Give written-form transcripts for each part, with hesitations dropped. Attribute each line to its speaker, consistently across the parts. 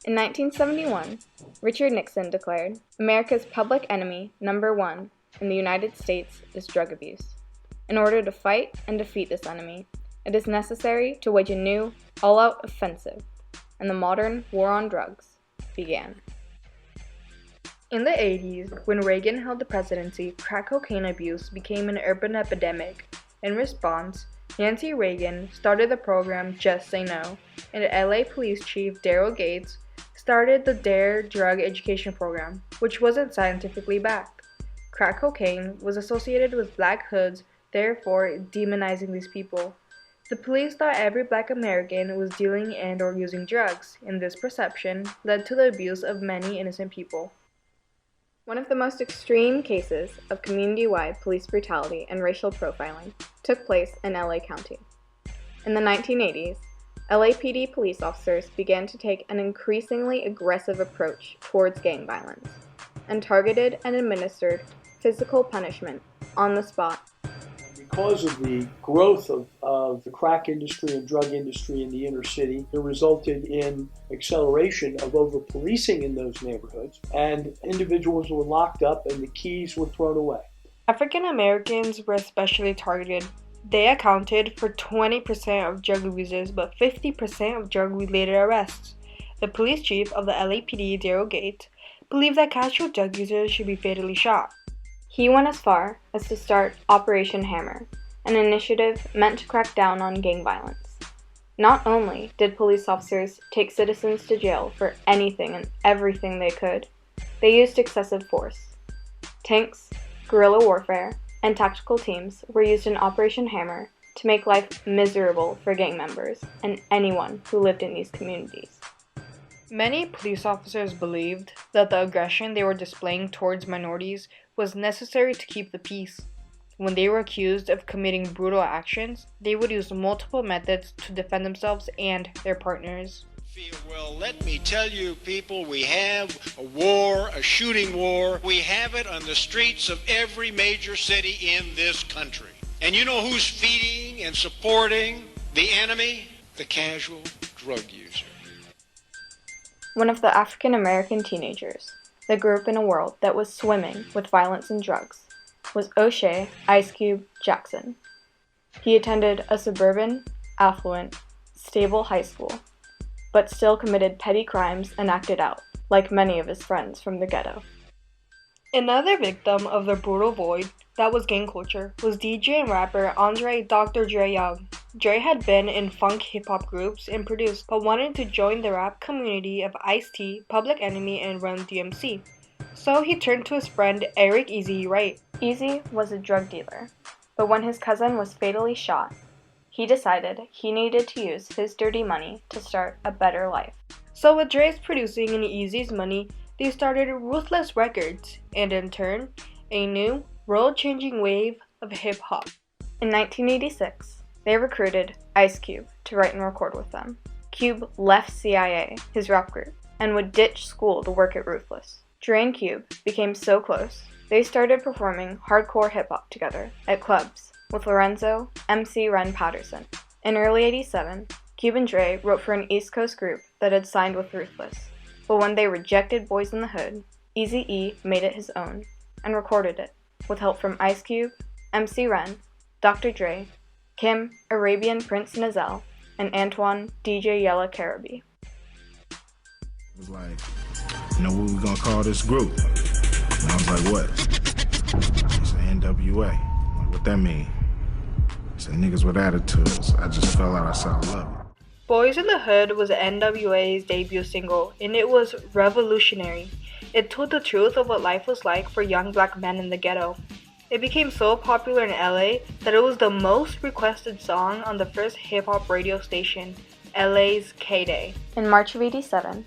Speaker 1: In 1971, Richard Nixon declared, "America's public enemy #1 in the United States is drug abuse. In order to fight and defeat this enemy, it is necessary to wage a new, all-out offensive," and the modern war on drugs began. In the 80s, when Reagan held the presidency, crack cocaine abuse became an urban epidemic. In response, Nancy Reagan started the program Just Say No, and LA Police Chief Daryl Gates started the DARE drug education program, which wasn't scientifically backed. Crack cocaine was associated with black hoods, therefore demonizing these people. The police thought every black American was dealing and/or using drugs, and this perception led to the abuse of many innocent people. One of the most extreme cases of community-wide police brutality and racial profiling took place in LA County. In the 1980s, LAPD police officers began to take an increasingly aggressive approach towards gang violence, and targeted and administered physical punishment on the spot.
Speaker 2: Because of the growth of the crack industry and drug industry in the inner city, it resulted in acceleration of over-policing in those neighborhoods, and individuals were locked up and the keys were thrown away.
Speaker 3: African Americans were especially targeted. They accounted for 20% of drug abusers, but 50% of drug-related arrests. The police chief of the LAPD, Daryl Gates, believed that casual drug users should be fatally shot.
Speaker 1: He went as far as to start Operation Hammer, an initiative meant to crack down on gang violence. Not only did police officers take citizens to jail for anything and everything they could, they used excessive force. Tanks, guerrilla warfare, and tactical teams were used in Operation Hammer to make life miserable for gang members and anyone who lived in these communities.
Speaker 3: Many police officers believed that the aggression they were displaying towards minorities was necessary to keep the peace. When they were accused of committing brutal actions, they would use multiple methods to defend themselves and their partners.
Speaker 4: Well, let me tell you, people, we have a war, a shooting war. We have it on the streets of every major city in this country. And you know who's feeding and supporting the enemy? The casual drug user.
Speaker 1: One of the African American teenagers that grew up in a world that was swimming with violence and drugs was O'Shea Ice Cube Jackson. He attended a suburban, affluent, stable high school, but still committed petty crimes and acted out, like many of his friends from the ghetto.
Speaker 3: Another victim of the brutal void that was gang culture was DJ and rapper Andre Dr. Dre Young. Dre had been in funk hip-hop groups and produced, but wanted to join the rap community of Ice-T, Public Enemy, and Run DMC. So he turned to his friend Eric Easy Wright.
Speaker 1: Easy was a drug dealer, but when his cousin was fatally shot, he decided he needed to use his dirty money to start a better life.
Speaker 3: So with Dre's producing and Easy's money, they started Ruthless Records, and in turn, a new, world-changing wave of hip-hop.
Speaker 1: In 1986, they recruited Ice Cube to write and record with them. Cube left CIA, his rap group, and would ditch school to work at Ruthless. Dre and Cube became so close, they started performing hardcore hip-hop together at clubs with Lorenzo MC Ren Patterson. In early '87, Cube and Dre wrote for an East Coast group that had signed with Ruthless, but when they rejected Boys in the Hood, Eazy-E made it his own and recorded it with help from Ice Cube, MC Ren, Dr. Dre, Kim, Arabian Prince Nazel, and Antoine DJ Yella Caribe.
Speaker 5: It was like, what we gonna call this group? And I was like, what? It's N.W.A. Like, what that mean? It's niggas with attitudes. I just fell out. I said, I love it.
Speaker 3: Boys in the Hood was N.W.A.'s debut single, and it was revolutionary. It told the truth of what life was like for young black men in the ghetto. It became so popular in LA that it was the most requested song on the first hip-hop radio station, LA's K-Day.
Speaker 1: In March of '87,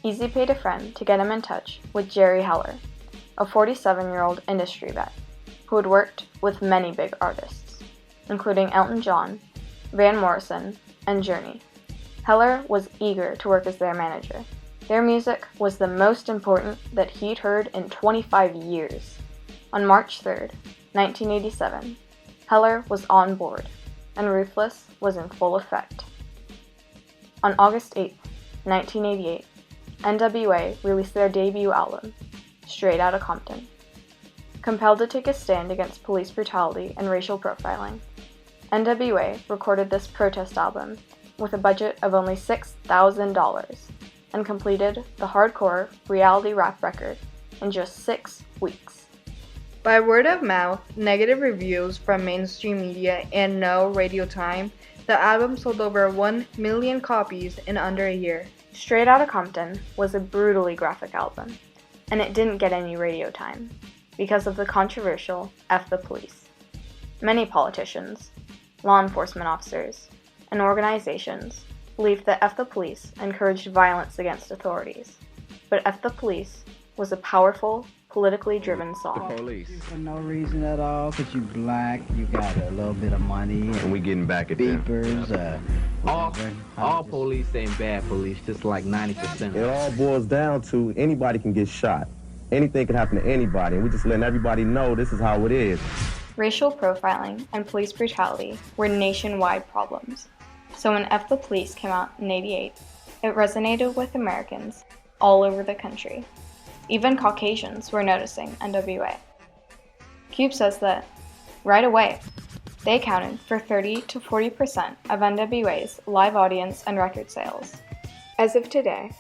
Speaker 1: Eazy paid a friend to get him in touch with Jerry Heller, a 47-year-old industry vet who had worked with many big artists, including Elton John, Van Morrison, and Journey. Heller was eager to work as their manager. Their music was the most important that he'd heard in 25 years. On March 3rd, 1987, Heller was on board, and Ruthless was in full effect. On August 8th, 1988, N.W.A. released their debut album, Straight Outta Compton. Compelled to take a stand against police brutality and racial profiling, N.W.A. recorded this protest album with a budget of only $6,000 and completed the hardcore reality rap record in just 6 weeks.
Speaker 3: By word of mouth, negative reviews from mainstream media, and no radio time, the album sold over 1 million copies in under a year.
Speaker 1: Straight Outta Compton was a brutally graphic album, and it didn't get any radio time because of the controversial F the Police. Many politicians, law enforcement officers, and organizations believed that F the Police encouraged violence against authorities, but F the Police was a powerful, politically driven song.
Speaker 6: Police.
Speaker 7: For no reason at all, because you black, you got a little bit of money.
Speaker 6: And we getting back at them.
Speaker 7: Beepers,
Speaker 8: all police ain't bad police, just like 90%.
Speaker 9: It all boils down to anybody can get shot. Anything can happen to anybody, and we just letting everybody know this is how it is.
Speaker 1: Racial profiling and police brutality were nationwide problems, so when F the Police came out in '88, it resonated with Americans all over the country. Even Caucasians were noticing N.W.A. Cube says that, right away, they accounted for 30 to 40% of N.W.A.'s live audience and record sales. As of today,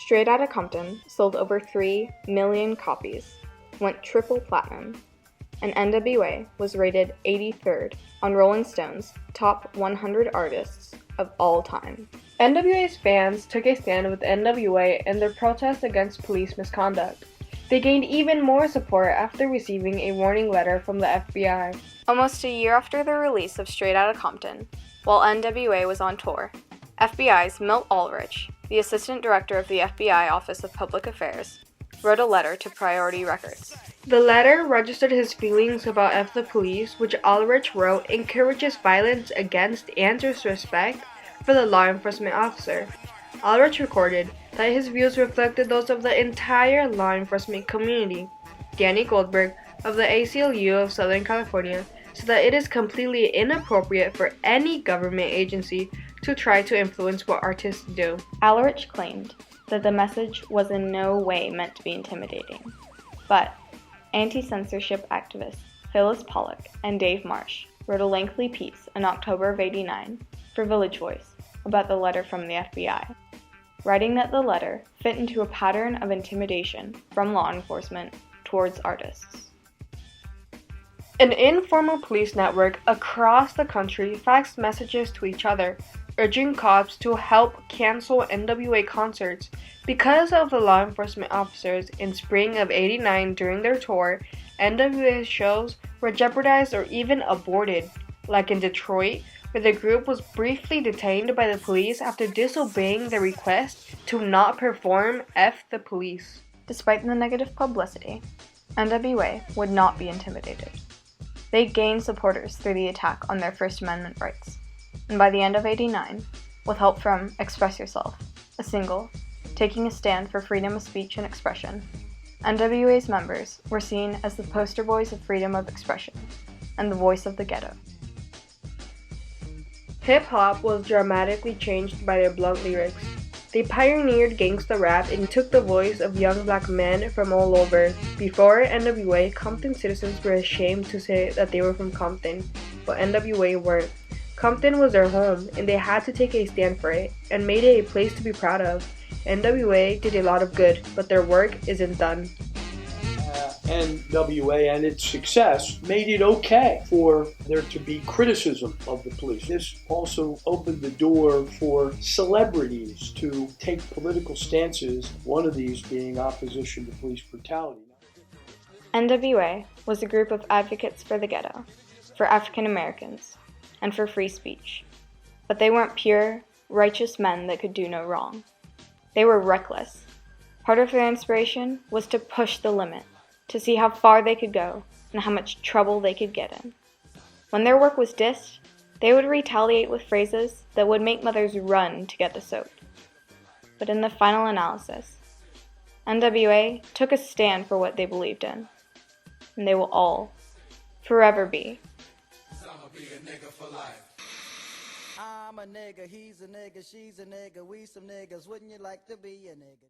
Speaker 1: Straight Outta Compton sold over 3 million copies, went triple platinum, and N.W.A. was rated 83rd on Rolling Stone's top 100 artists of all time.
Speaker 3: N.W.A.'s fans took a stand with N.W.A. in their protest against police misconduct. They gained even more support after receiving a warning letter from the FBI.
Speaker 1: Almost a year after the release of Straight Outta Compton, while N.W.A. was on tour, FBI's Milt Ulrich, the assistant director of the FBI Office of Public Affairs, wrote a letter to Priority Records.
Speaker 3: The letter registered his feelings about F the Police, which Ulrich wrote encourages violence against and disrespect for the law enforcement officer. Ulrich recorded that his views reflected those of the entire law enforcement community. Danny Goldberg of the ACLU of Southern California said that it is completely inappropriate for any government agency to try to influence what artists do.
Speaker 1: Ulrich claimed that the message was in no way meant to be intimidating, but anti-censorship activists Phyllis Pollock and Dave Marsh wrote a lengthy piece in October of '89 for Village Voice about the letter from the FBI, writing that the letter fit into a pattern of intimidation from law enforcement towards artists.
Speaker 3: An informal police network across the country faxed messages to each other, urging cops to help cancel N.W.A. concerts because of the law enforcement officers. In spring of '89 during their tour, N.W.A. shows were jeopardized or even aborted, like in Detroit, where the group was briefly detained by the police after disobeying the request to not perform F the Police.
Speaker 1: Despite the negative publicity, N.W.A. would not be intimidated. They gained supporters through the attack on their First Amendment rights, and by the end of '89, with help from Express Yourself, a single, taking a stand for freedom of speech and expression, N.W.A.'s members were seen as the poster boys of freedom of expression and the voice of the ghetto.
Speaker 3: Hip-hop was dramatically changed by their blunt lyrics. They pioneered gangsta rap and took the voice of young black men from all over. Before N.W.A., Compton citizens were ashamed to say that they were from Compton, but N.W.A. weren't. Compton was their home, and they had to take a stand for it, and made it a place to be proud of. N.W.A. did a lot of good, but their work isn't done.
Speaker 2: N.W.A. and its success made it okay for there to be criticism of the police. This also opened the door for celebrities to take political stances, one of these being opposition to police brutality.
Speaker 1: N.W.A. was a group of advocates for the ghetto, for African Americans, and for free speech. But they weren't pure, righteous men that could do no wrong. They were reckless. Part of their inspiration was to push the limit, to see how far they could go and how much trouble they could get in. When their work was dissed, they would retaliate with phrases that would make mothers run to get the soap. But in the final analysis, N.W.A. took a stand for what they believed in, and they will all forever be.
Speaker 10: I'm a nigga, he's a nigga, she's a nigga, we some niggas, wouldn't you like to be a nigga?